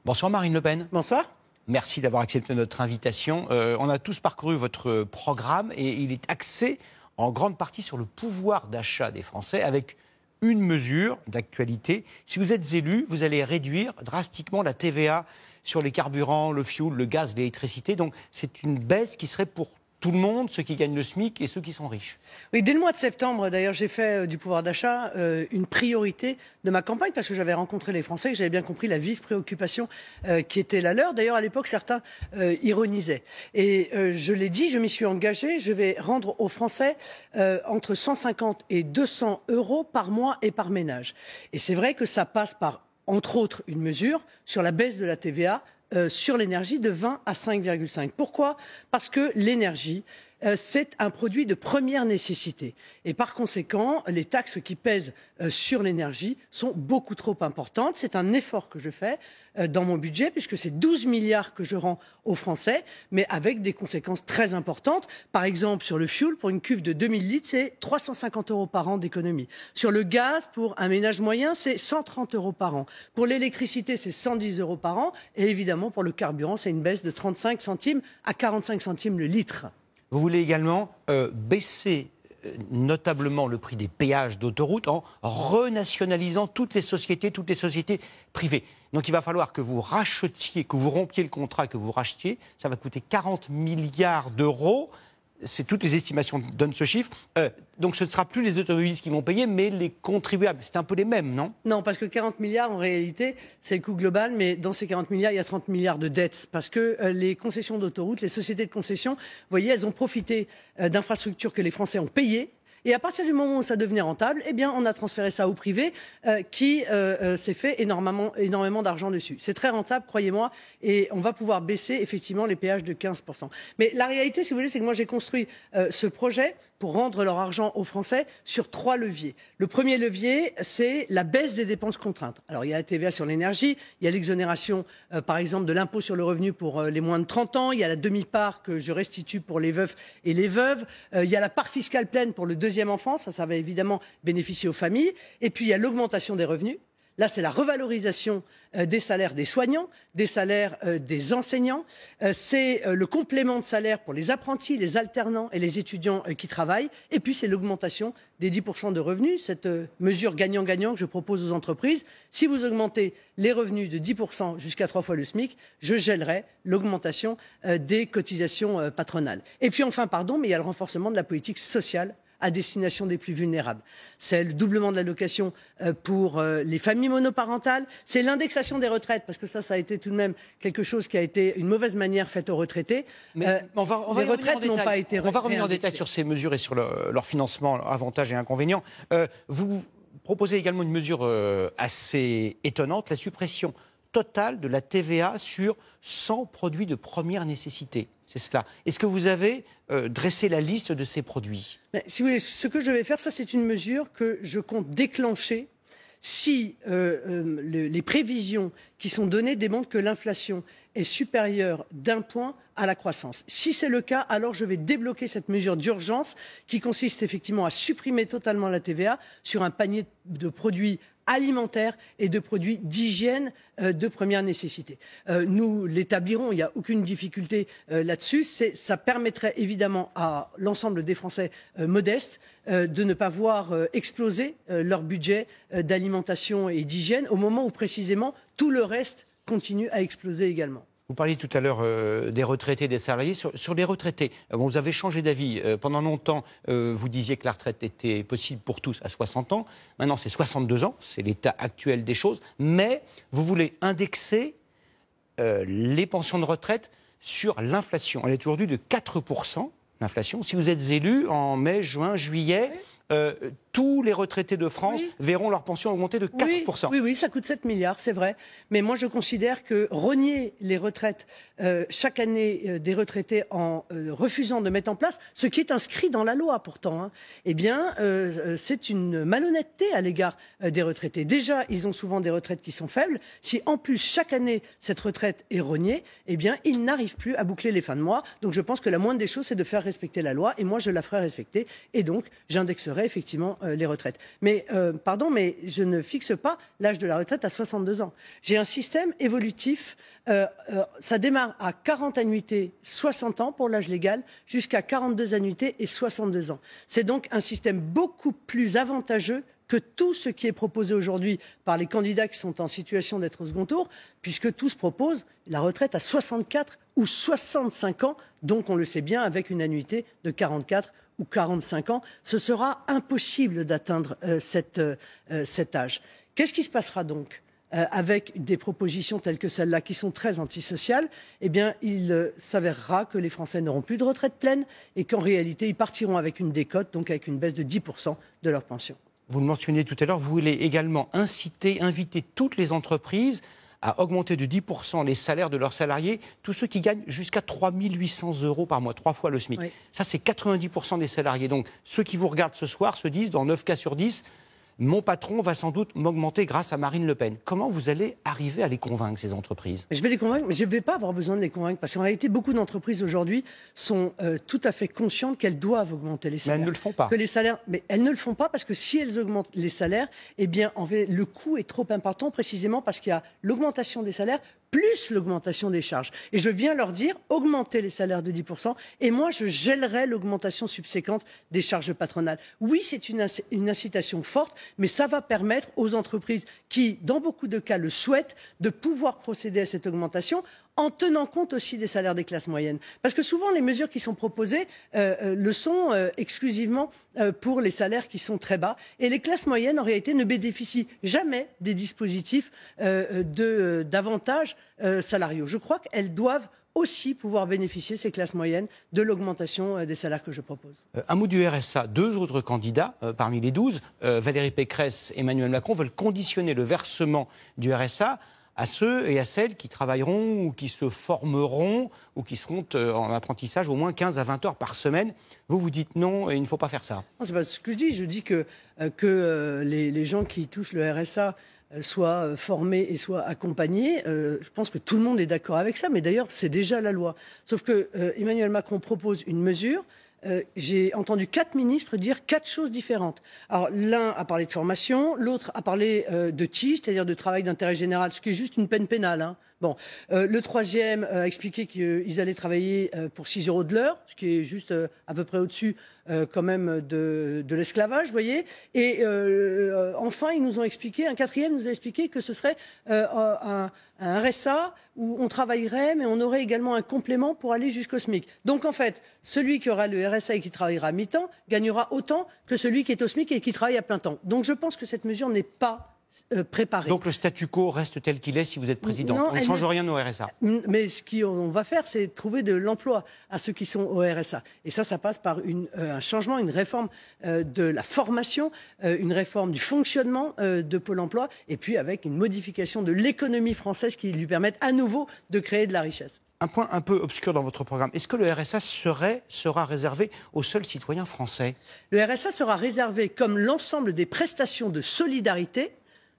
Bonsoir Marine Le Pen. Bonsoir. Merci d'avoir accepté notre invitation. On a tous parcouru votre programme et il est axé en grande partie sur le pouvoir d'achat des Français avec une mesure d'actualité. Si vous êtes élu, vous allez réduire drastiquement la TVA sur les carburants, le fioul, le gaz, l'électricité. Donc c'est une baisse qui serait pour tout le monde, ceux qui gagnent le SMIC et ceux qui sont riches. Oui, dès le mois de septembre, d'ailleurs, j'ai fait du pouvoir d'achat une priorité de ma campagne parce que j'avais rencontré les Français et j'avais bien compris la vive préoccupation qui était la leur. D'ailleurs, à l'époque, certains ironisaient. Et je l'ai dit, je m'y suis engagée. Je vais rendre aux Français entre 150 et 200 euros par mois et par ménage. Et c'est vrai que ça passe par, entre autres, une mesure sur la baisse de la TVA sur l'énergie de 20 à 5,5. Pourquoi ? Parce que l'énergie, c'est un produit de première nécessité. Et par conséquent, les taxes qui pèsent sur l'énergie sont beaucoup trop importantes. C'est un effort que je fais dans mon budget, puisque c'est 12 milliards que je rends aux Français, mais avec des conséquences très importantes. Par exemple, sur le fioul, pour une cuve de 2000 litres, c'est 350 euros par an d'économie. Sur le gaz, pour un ménage moyen, c'est 130 euros par an. Pour l'électricité, c'est 110 euros par an. Et évidemment, pour le carburant, c'est une baisse de 35 centimes à 45 centimes le litre. Vous voulez également baisser notablement le prix des péages d'autoroute en renationalisant toutes les sociétés privées. Donc il va falloir que vous rachetiez, que vous rompiez le contrat, que vous rachetiez. Ça va coûter 40 milliards d'euros. C'est toutes les estimations donnent ce chiffre. Donc ce ne sera plus les automobilistes qui vont payer, mais les contribuables. C'est un peu les mêmes, non ? Non, parce que 40 milliards, en réalité, c'est le coût global, mais dans ces 40 milliards, il y a 30 milliards de dettes. Parce que les concessions d'autoroutes, les sociétés de concession, vous voyez, elles ont profité d'infrastructures que les Français ont payées. Et à partir du moment où ça devenait rentable, eh bien, on a transféré ça au privé qui s'est fait énormément d'argent dessus. C'est très rentable, croyez-moi, et on va pouvoir baisser effectivement les péages de 15%. Mais la réalité, si vous voulez, c'est que moi j'ai construit ce projet pour rendre leur argent aux Français sur 3 leviers. Le premier levier, c'est la baisse des dépenses contraintes. Alors il y a la TVA sur l'énergie, il y a l'exonération par exemple de l'impôt sur le revenu pour les moins de 30 ans, il y a la demi-part que je restitue pour les veufs et les veuves, il y a la part fiscale pleine pour le deuxième enfant, ça va évidemment bénéficier aux familles, et puis il y a l'augmentation des revenus. Là, c'est la revalorisation des salaires des soignants, des salaires des enseignants. C'est le complément de salaire pour les apprentis, les alternants et les étudiants qui travaillent. Et puis, c'est l'augmentation des 10% de revenus, cette mesure gagnant-gagnant que je propose aux entreprises. Si vous augmentez les revenus de 10% jusqu'à 3 fois le SMIC, je gèlerai l'augmentation des cotisations patronales. Et puis enfin, mais il y a le renforcement de la politique sociale à destination des plus vulnérables. C'est le doublement de l'allocation pour les familles monoparentales. C'est l'indexation des retraites, parce que ça a été tout de même quelque chose qui a été une mauvaise manière faite aux retraités. Mais les retraites n'ont pas été On va revenir en détail sur ces mesures et sur leur financement, leurs avantages et inconvénients. Vous proposez également une mesure assez étonnante, la suppression totale de la TVA sur 100 produits de première nécessité. C'est cela. Est-ce que vous avez dressé la liste de ces produits ? Si vous voulez, ce que je vais faire, ça c'est une mesure que je compte déclencher si les prévisions qui sont données démontrent que l'inflation est supérieure d'1 point à la croissance. Si c'est le cas, alors je vais débloquer cette mesure d'urgence qui consiste effectivement à supprimer totalement la TVA sur un panier de produits alimentaires et de produits d'hygiène de première nécessité. Nous l'établirons, il n'y a aucune difficulté là-dessus. Ça permettrait évidemment à l'ensemble des Français modestes de ne pas voir exploser leur budget d'alimentation et d'hygiène au moment où précisément tout le reste continue à exploser également. Vous parliez tout à l'heure des retraités, des salariés. Sur les retraités, vous avez changé d'avis. Pendant longtemps, vous disiez que la retraite était possible pour tous à 60 ans. Maintenant, c'est 62 ans. C'est l'état actuel des choses. Mais vous voulez indexer les pensions de retraite sur l'inflation. Elle est aujourd'hui de 4%, l'inflation. Si vous êtes élu en mai, juin, juillet... tous les retraités de France verront leur pension augmenter de 4%. Oui, ça coûte 7 milliards, c'est vrai. Mais moi, je considère que rogner les retraites chaque année des retraités en refusant de mettre en place, ce qui est inscrit dans la loi pourtant, eh bien, c'est une malhonnêteté à l'égard des retraités. Déjà, ils ont souvent des retraites qui sont faibles. Si en plus, chaque année, cette retraite est rognée, eh bien, ils n'arrivent plus à boucler les fins de mois. Donc, je pense que la moindre des choses, c'est de faire respecter la loi. Et moi, je la ferai respecter. Et donc, j'indexerai effectivement les retraites. Mais, pardon, mais je ne fixe pas l'âge de la retraite à 62 ans. J'ai un système évolutif, ça démarre à 40 annuités, 60 ans pour l'âge légal, jusqu'à 42 annuités et 62 ans. C'est donc un système beaucoup plus avantageux que tout ce qui est proposé aujourd'hui par les candidats qui sont en situation d'être au second tour, puisque tous proposent la retraite à 64 ou 65 ans, donc on le sait bien, avec une annuité de 44 ou 45 ans. Ce sera impossible d'atteindre cet âge. Qu'est-ce qui se passera donc avec des propositions telles que celles-là, qui sont très antisociales? Eh bien, il s'avérera que les Français n'auront plus de retraite pleine et qu'en réalité, ils partiront avec une décote, donc avec une baisse de 10% de leur pension. Vous le mentionniez tout à l'heure, vous voulez également inviter toutes les entreprises à augmenter de 10% les salaires de leurs salariés, tous ceux qui gagnent jusqu'à 3 800 € par mois, 3 fois le SMIC. Oui. Ça, c'est 90% des salariés. Donc, ceux qui vous regardent ce soir se disent, dans 9 cas sur 10, mon patron va sans doute m'augmenter grâce à Marine Le Pen. Comment vous allez arriver à les convaincre, ces entreprises? Je vais les convaincre, mais je ne vais pas avoir besoin de les convaincre, parce qu'en réalité, beaucoup d'entreprises aujourd'hui sont tout à fait conscientes qu'elles doivent augmenter les salaires. Mais elles ne le font pas. Mais elles ne le font pas parce que si elles augmentent les salaires, eh bien, le coût est trop important, précisément parce qu'il y a l'augmentation des salaires plus l'augmentation des charges. Et je viens leur dire, augmentez les salaires de 10%, et moi, je gèlerai l'augmentation subséquente des charges patronales. Oui, c'est une incitation forte, mais ça va permettre aux entreprises qui, dans beaucoup de cas, le souhaitent, de pouvoir procéder à cette augmentation en tenant compte aussi des salaires des classes moyennes. Parce que souvent, les mesures qui sont proposées le sont exclusivement pour les salaires qui sont très bas. Et les classes moyennes, en réalité, ne bénéficient jamais des dispositifs d'avantages salariaux. Je crois qu'elles doivent aussi pouvoir bénéficier, ces classes moyennes, de l'augmentation des salaires que je propose. Un mot du RSA. 2 autres candidats, parmi les 12, Valérie Pécresse et Emmanuel Macron, veulent conditionner le versement du RSA à ceux et à celles qui travailleront ou qui se formeront ou qui seront en apprentissage au moins 15 à 20 heures par semaine. Vous dites non, il ne faut pas faire ça. Non, c'est pas ce que je dis. Je dis que les gens qui touchent le RSA soient formés et soient accompagnés. Je pense que tout le monde est d'accord avec ça, mais d'ailleurs, c'est déjà la loi. Sauf que Emmanuel Macron propose une mesure. J'ai entendu 4 ministres dire 4 choses différentes. Alors, l'un a parlé de formation, l'autre a parlé de TIG, c'est-à-dire de travail d'intérêt général, ce qui est juste une peine pénale, hein. Bon, le troisième a expliqué qu'ils allaient travailler pour 6 € de l'heure, ce qui est juste à peu près au-dessus quand même de l'esclavage, vous voyez. Et enfin, ils nous ont expliqué, un quatrième nous a expliqué que ce serait un RSA où on travaillerait, mais on aurait également un complément pour aller jusqu'au SMIC. Donc en fait, celui qui aura le RSA et qui travaillera à mi-temps gagnera autant que celui qui est au SMIC et qui travaille à plein temps. Donc je pense que cette mesure n'est pas préparé. Donc le statu quo reste tel qu'il est si vous êtes président. Non, on ne change rien au RSA. Mais ce qu'on va faire, c'est trouver de l'emploi à ceux qui sont au RSA. Et ça passe par un changement, une réforme de la formation, une réforme du fonctionnement de Pôle emploi, et puis avec une modification de l'économie française qui lui permette à nouveau de créer de la richesse. Un point un peu obscur dans votre programme. Est-ce que le RSA sera réservé aux seuls citoyens français? Le RSA sera réservé, comme l'ensemble des prestations de solidarité.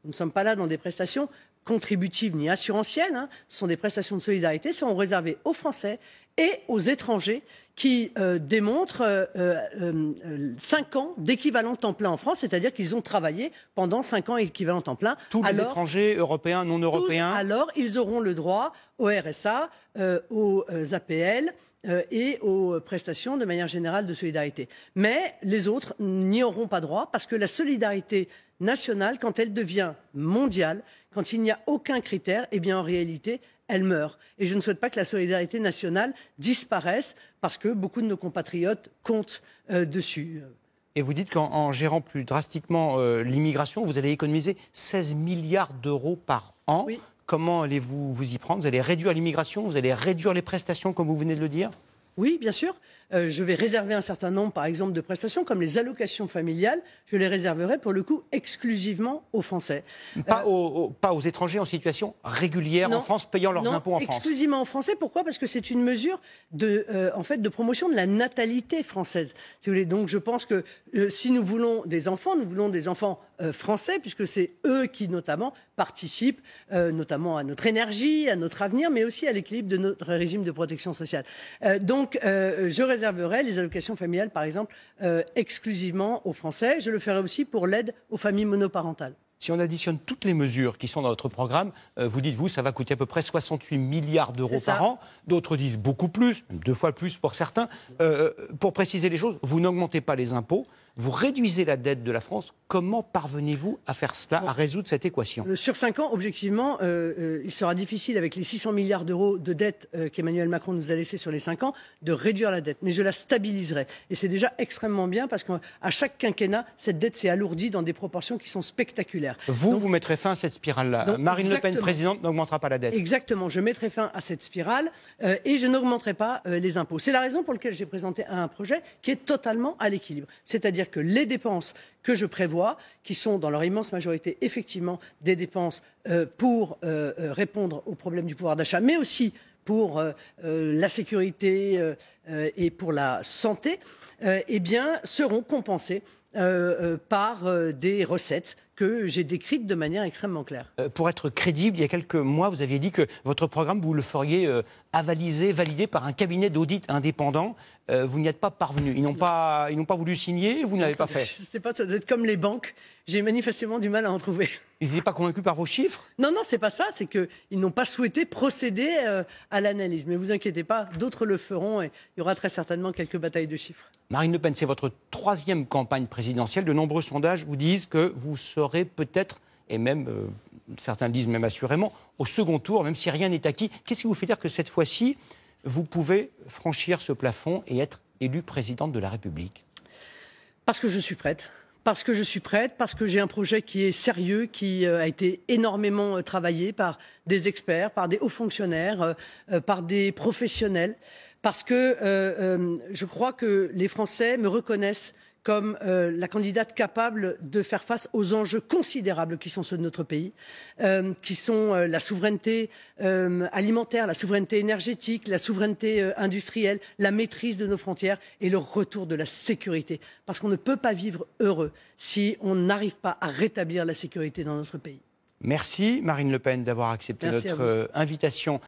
Nous ne sommes pas là dans des prestations contributives ni assurantielles, hein. Ce sont des prestations de solidarité, seront réservées aux Français et aux étrangers qui démontrent 5 ans d'équivalent temps plein en France, c'est-à-dire qu'ils ont travaillé pendant 5 ans équivalent temps plein. Tous les étrangers, européens, non européens. Alors, ils auront le droit au RSA, aux APL et aux prestations de manière générale de solidarité. Mais les autres n'y auront pas droit parce que la solidarité nationale, quand elle devient mondiale, quand il n'y a aucun critère, eh bien en réalité, elle meurt. Et je ne souhaite pas que la solidarité nationale disparaisse parce que beaucoup de nos compatriotes comptent dessus. Et vous dites qu'en gérant plus drastiquement l'immigration, vous allez économiser 16 milliards d'euros par an. Oui. Comment allez-vous vous y prendre? Vous allez réduire l'immigration? Vous allez réduire les prestations, comme vous venez de le dire? Oui, bien sûr. Je vais réserver un certain nombre, par exemple, de prestations, comme les allocations familiales. Je les réserverai, pour le coup, exclusivement aux Français. Pas aux étrangers en situation régulière en France, payant leurs impôts en France. Exclusivement aux Français. Pourquoi? Parce que c'est une mesure de promotion de la natalité française. Si vous voulez. Donc je pense que si nous voulons des enfants, nous voulons des enfants français, puisque c'est eux qui, notamment, participent notamment à notre énergie, à notre avenir, mais aussi à l'équilibre de notre régime de protection sociale. Donc Donc, je réserverai les allocations familiales, par exemple, exclusivement aux Français. Je le ferai aussi pour l'aide aux familles monoparentales. Si on additionne toutes les mesures qui sont dans votre programme, vous dites, ça va coûter à peu près 68 milliards d'euros par an. D'autres disent beaucoup plus, même 2 fois plus pour certains. Pour préciser les choses, vous n'augmentez pas les impôts, vous réduisez la dette de la France. Comment parvenez-vous à faire cela, à résoudre cette équation ? Sur 5 ans, objectivement, il sera difficile, avec les 600 milliards d'euros de dette qu'Emmanuel Macron nous a laissé sur les 5 ans, de réduire la dette. Mais je la stabiliserai. Et c'est déjà extrêmement bien parce qu'à chaque quinquennat, cette dette s'est alourdie dans des proportions qui sont spectaculaires. Vous mettrez fin à cette spirale-là. Marine Le Pen, présidente, n'augmentera pas la dette. Exactement. Je mettrai fin à cette spirale et je n'augmenterai pas les impôts. C'est la raison pour laquelle j'ai présenté un projet qui est totalement à l'équilibre. C'est-à-dire que les dépenses que je prévois, qui sont dans leur immense majorité effectivement des dépenses pour répondre aux problèmes du pouvoir d'achat, mais aussi pour la sécurité et pour la santé, seront compensées par des recettes que j'ai décrites de manière extrêmement claire. Pour être crédible, il y a quelques mois, vous aviez dit que votre programme, vous le feriez avaliser, valider par un cabinet d'audit indépendant. Vous n'y êtes pas parvenu. Ils n'ont pas voulu signer, vous ne l'avez pas fait. Je ne sais pas, ça doit être comme les banques. J'ai manifestement du mal à en trouver. Ils n'étaient pas convaincus par vos chiffres ? Non, c'est pas ça. C'est qu'ils n'ont pas souhaité procéder à l'analyse. Mais vous inquiétez pas, d'autres le feront et il y aura très certainement quelques batailles de chiffres. Marine Le Pen, c'est votre 3e campagne présidentielle. De nombreux sondages vous disent que vous serez peut-être, et même certains le disent même assurément, au second tour, même si rien n'est acquis. Qu'est-ce qui vous fait dire que cette fois-ci, vous pouvez franchir ce plafond et être élue présidente de la République ? Parce que je suis prête. Parce que j'ai un projet qui est sérieux, qui a été énormément travaillé par des experts, par des hauts fonctionnaires, par des professionnels. Parce que je crois que les Français me reconnaissent comme la candidate capable de faire face aux enjeux considérables qui sont ceux de notre pays, qui sont la souveraineté alimentaire, la souveraineté énergétique, la souveraineté industrielle, la maîtrise de nos frontières et le retour de la sécurité. Parce qu'on ne peut pas vivre heureux si on n'arrive pas à rétablir la sécurité dans notre pays. Merci Marine Le Pen d'avoir accepté notre invitation